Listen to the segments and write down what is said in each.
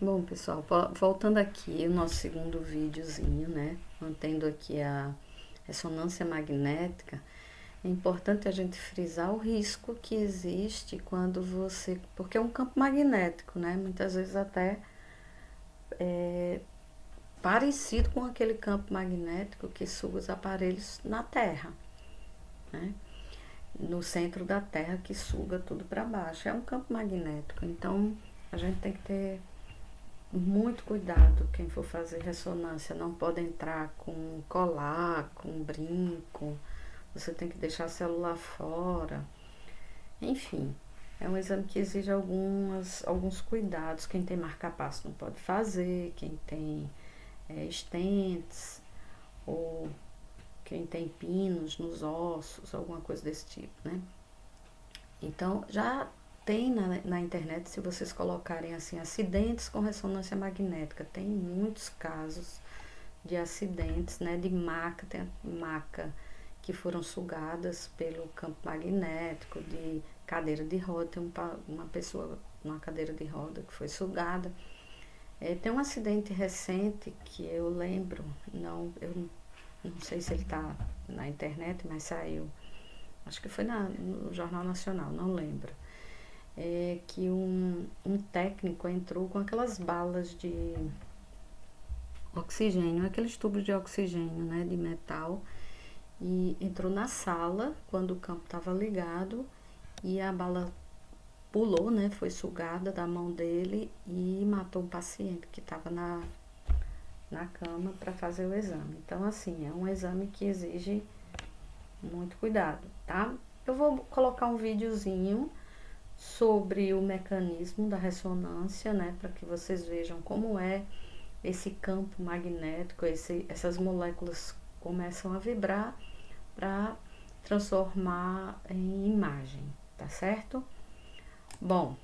Bom, pessoal, voltando aqui o nosso segundo videozinho, né? Mantendo aqui a ressonância magnética, é importante a gente frisar o risco que existe quando você... Porque é um campo magnético, né? Muitas vezes até parecido com aquele campo magnético que suga os aparelhos na Terra, né? No centro da Terra que suga tudo para baixo. É um campo magnético, então a gente tem que ter muito cuidado quem for fazer ressonância. Não pode entrar com colar, com brinco, você tem que deixar a celular fora. Enfim, é um exame que exige alguns cuidados. Quem tem marca-passo não pode fazer, quem tem stents ou quem tem pinos nos ossos, alguma coisa desse tipo, né? Então, já tem na internet, se vocês colocarem assim, acidentes com ressonância magnética, tem muitos casos de acidentes, né, de maca, tem maca que foram sugadas pelo campo magnético, de cadeira de roda, tem uma pessoa numa cadeira de roda que foi sugada. Tem um acidente recente que eu lembro, eu não sei se ele está na internet, mas saiu, acho que foi no Jornal Nacional, não lembro. Que um técnico entrou com aquelas balas de oxigênio, aqueles tubos de oxigênio, né, de metal, e entrou na sala quando o campo estava ligado e a bala pulou, né, foi sugada da mão dele e matou um paciente que estava na cama para fazer o exame. Então, assim, é um exame que exige muito cuidado, tá? Eu vou colocar um videozinho sobre o mecanismo da ressonância, né, para que vocês vejam como é esse campo magnético, essas moléculas começam a vibrar para transformar em imagem, tá certo? Bom,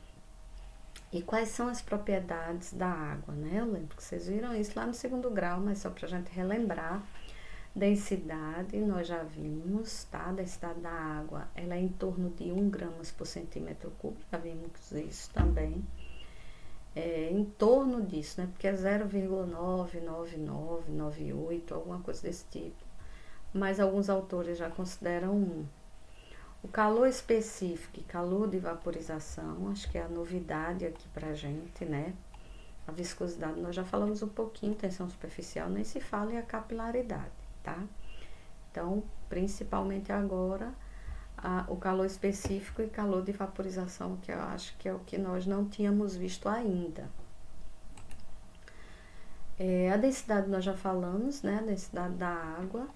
e quais são as propriedades da água, né? Eu lembro que vocês viram isso lá no segundo grau, mas só pra gente relembrar. Densidade, nós já vimos, tá? A densidade da água, ela é em torno de 1 gramas por centímetro cúbico, já vimos isso também. Em torno disso, né? Porque é 0,99998, alguma coisa desse tipo. Mas alguns autores já consideram 1. O calor específico e calor de vaporização, acho que é a novidade aqui pra gente, né? A viscosidade, nós já falamos um pouquinho, tensão superficial, nem se fala em a capilaridade, tá? Então, principalmente agora, o calor específico e calor de vaporização, que eu acho que é o que nós não tínhamos visto ainda. A densidade nós já falamos, né? A densidade da água,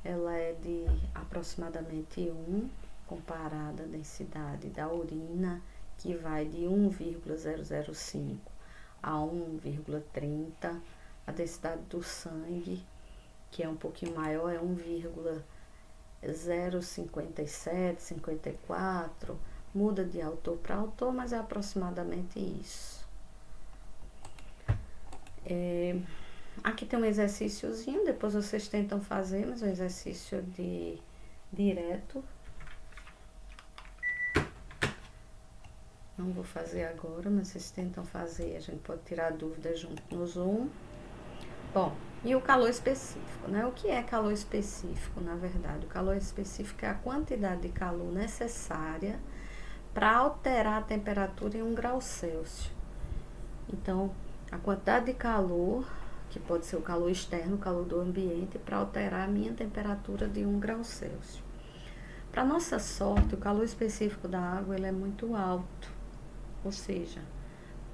ela é de aproximadamente 1, comparada à densidade da urina, que vai de 1,005 a 1,30. A densidade do sangue, que é um pouquinho maior, é 1,057, 54. Muda de autor para autor, mas é aproximadamente isso. Aqui tem um exercíciozinho, depois vocês tentam fazer, mas um exercício direto. Não vou fazer agora, mas vocês tentam fazer, a gente pode tirar dúvidas junto no Zoom. Bom, e o calor específico, né? O que é calor específico, na verdade? O calor específico é a quantidade de calor necessária para alterar a temperatura em 1 grau Celsius. Então, a quantidade de calor, que pode ser o calor externo, o calor do ambiente, para alterar a minha temperatura de 1 grau Celsius. Para nossa sorte, o calor específico da água ele é muito alto, ou seja,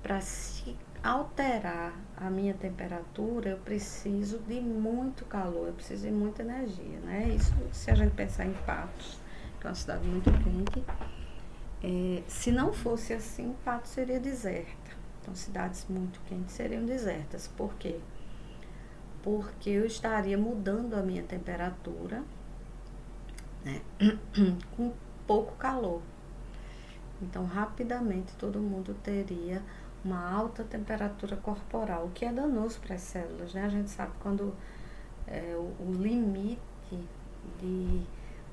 para se alterar a minha temperatura, eu preciso de muito calor, eu preciso de muita energia, né? Isso se a gente pensar em Patos, que é uma cidade muito quente. Se não fosse assim, Patos seria deserta. Então, cidades muito quentes seriam desertas. Por quê? Porque eu estaria mudando a minha temperatura, né, com pouco calor. Então, rapidamente, todo mundo teria uma alta temperatura corporal, o que é danoso para as células, né? A gente sabe quando o limite de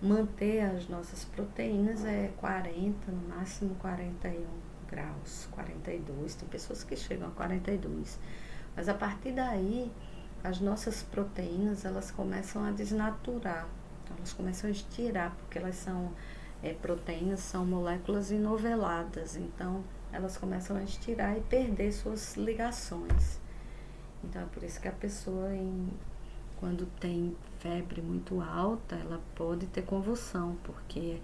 manter as nossas proteínas é 40, no máximo 41 graus, 42, tem pessoas que chegam a 42. Mas a partir daí, as nossas proteínas, elas começam a desnaturar, elas começam a estirar, porque elas são, proteínas são moléculas inoveladas, então elas começam a estirar e perder suas ligações. Então é por isso que a pessoa, quando tem febre muito alta, ela pode ter convulsão, porque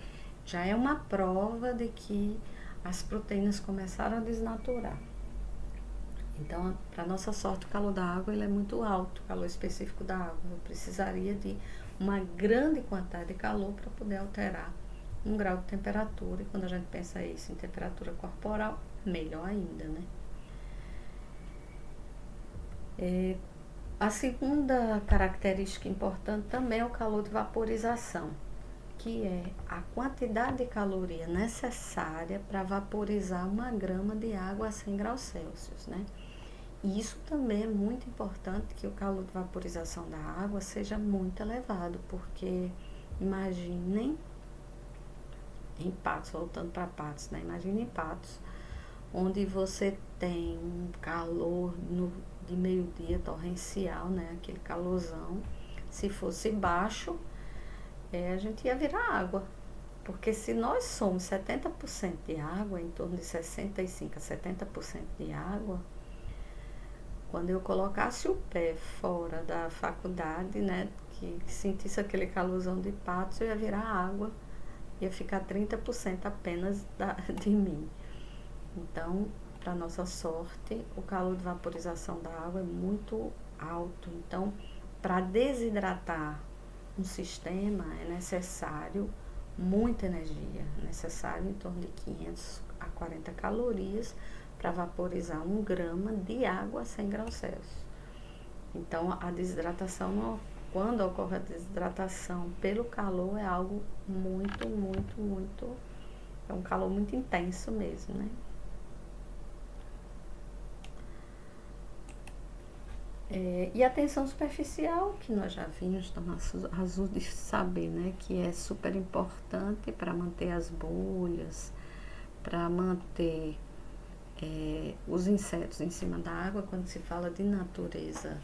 já é uma prova de que as proteínas começaram a desnaturar. Então, para nossa sorte, o calor da água ele é muito alto, o calor específico da água. Eu precisaria de uma grande quantidade de calor para poder alterar um grau de temperatura. E quando a gente pensa isso em temperatura corporal, melhor ainda, né? A segunda característica importante também é o calor de vaporização, que é a quantidade de caloria necessária para vaporizar 1 grama de água a 100 graus Celsius, né? E isso também é muito importante, que o calor de vaporização da água seja muito elevado, porque imaginem em Patos, voltando para Patos, né? Imagine em Patos, onde você tem um calor de meio-dia torrencial, né? Aquele calorzão. Se fosse baixo, a gente ia virar água. Porque se nós somos 70% de água, em torno de 65% a 70% de água, quando eu colocasse o pé fora da faculdade, né, que sentisse aquele calorzão de Patos, eu ia virar água, ia ficar 30% apenas de mim. Então, para nossa sorte, o calor de vaporização da água é muito alto. Então, para desidratar um sistema é necessário muita energia, é necessário em torno de 500 a 40 calorias para vaporizar 1 grama de água a 100 graus Celsius. Então, a desidratação, quando ocorre a desidratação pelo calor, é algo muito, é um calor muito intenso mesmo, né? E a tensão superficial, que nós já vimos, estamos azul de saber, né? Que é super importante para manter as bolhas, para manter os insetos em cima da água, quando se fala de natureza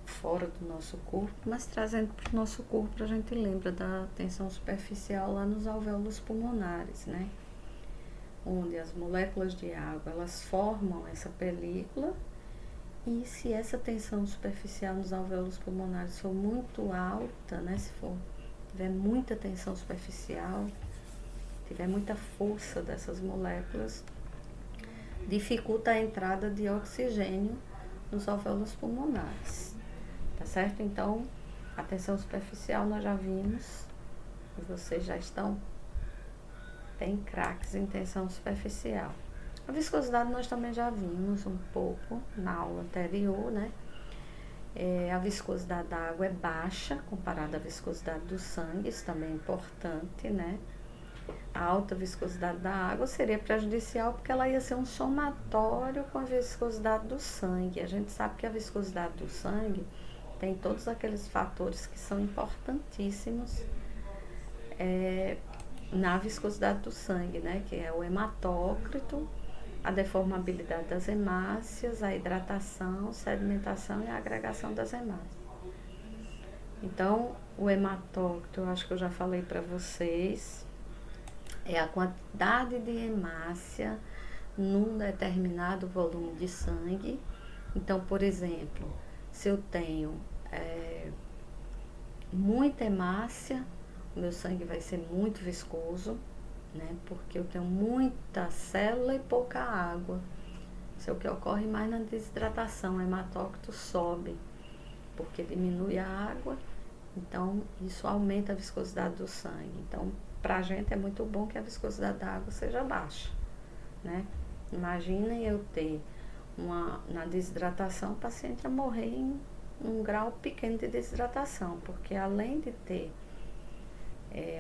fora do nosso corpo, mas trazendo para o nosso corpo, a gente lembra da tensão superficial lá nos alvéolos pulmonares, né? Onde as moléculas de água, elas formam essa película, e se essa tensão superficial nos alvéolos pulmonares for muito alta, né? Se tiver muita tensão superficial, tiver muita força dessas moléculas, dificulta a entrada de oxigênio nos alvéolos pulmonares, tá certo? Então, a tensão superficial nós já vimos, e vocês já estão bem craques em tensão superficial. A viscosidade nós também já vimos um pouco na aula anterior, né? A viscosidade da água é baixa comparada à viscosidade do sangue, isso também é importante, né? A alta viscosidade da água seria prejudicial porque ela ia ser um somatório com a viscosidade do sangue. A gente sabe que a viscosidade do sangue tem todos aqueles fatores que são importantíssimos na viscosidade do sangue, né? Que é o hematócrito, a deformabilidade das hemácias, a hidratação, sedimentação e a agregação das hemácias. Então, o hematócrito, eu acho que eu já falei para vocês, é a quantidade de hemácia num determinado volume de sangue. Então, por exemplo, se eu tenho muita hemácia, o meu sangue vai ser muito viscoso, né? Porque eu tenho muita célula e pouca água. Isso é o que ocorre mais na desidratação. O hematócrito sobe, porque diminui a água, então isso aumenta a viscosidade do sangue. Então, para a gente é muito bom que a viscosidade da água seja baixa, né? Imaginem eu ter na desidratação, o paciente ia morrer em um grau pequeno de desidratação, porque além de ter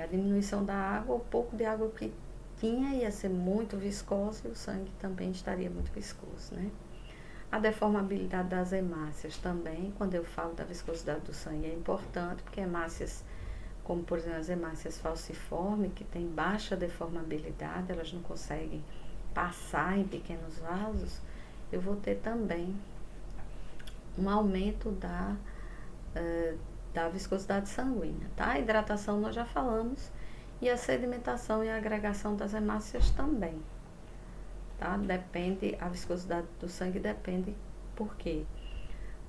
a diminuição da água, o pouco de água que tinha ia ser muito viscoso e o sangue também estaria muito viscoso, né? A deformabilidade das hemácias também, quando eu falo da viscosidade do sangue, é importante, porque hemácias, como por exemplo as hemácias falciformes, que têm baixa deformabilidade, elas não conseguem passar em pequenos vasos, eu vou ter também um aumento da viscosidade sanguínea, tá? A hidratação nós já falamos, e a sedimentação e a agregação das hemácias também, tá? Depende, a viscosidade do sangue depende, por quê?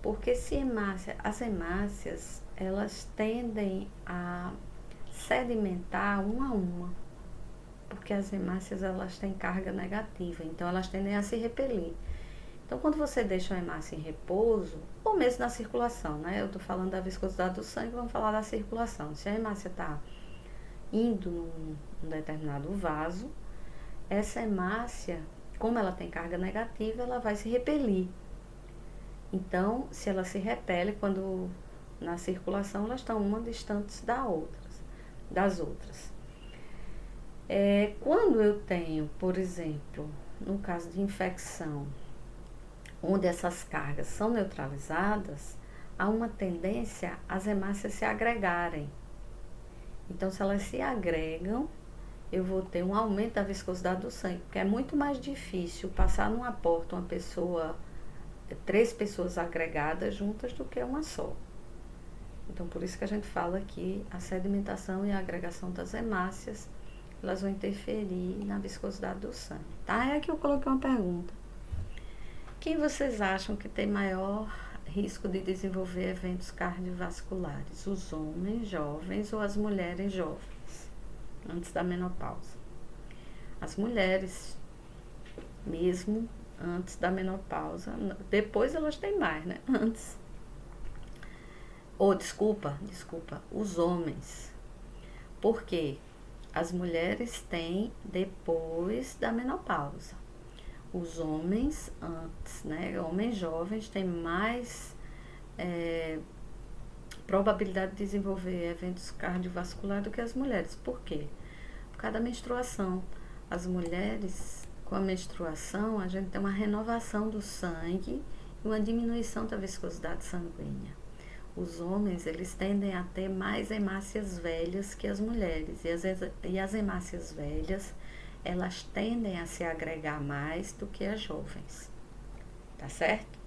Porque as hemácias, elas tendem a sedimentar uma a uma, porque as hemácias, elas têm carga negativa, então elas tendem a se repelir. Então, quando você deixa a hemácia em repouso, ou mesmo na circulação, né? Eu tô falando da viscosidade do sangue, vamos falar da circulação. Se a hemácia está indo num determinado vaso, essa hemácia, como ela tem carga negativa, ela vai se repelir. Então, se ela se repele, quando na circulação, elas estão uma distantes das outras. Quando eu tenho, por exemplo, no caso de infecção, onde essas cargas são neutralizadas, há uma tendência às hemácias se agregarem. Então, se elas se agregam, eu vou ter um aumento da viscosidade do sangue, porque é muito mais difícil passar numa porta uma pessoa, 3 pessoas agregadas juntas do que uma só. Então, por isso que a gente fala que a sedimentação e a agregação das hemácias, elas vão interferir na viscosidade do sangue, tá? É aqui eu coloquei uma pergunta. Quem vocês acham que tem maior risco de desenvolver eventos cardiovasculares? Os homens jovens ou as mulheres jovens, antes da menopausa? As mulheres, mesmo antes da menopausa, depois elas têm mais, né? Antes. Desculpa, os homens. Por quê? As mulheres têm depois da menopausa. Os homens antes, né? Homens jovens têm mais probabilidade de desenvolver eventos cardiovasculares do que as mulheres. Por quê? Por causa da menstruação. As mulheres, com a menstruação, a gente tem uma renovação do sangue e uma diminuição da viscosidade sanguínea. Os homens, eles tendem a ter mais hemácias velhas que as mulheres. E as hemácias velhas, elas tendem a se agregar mais do que as jovens. Tá certo?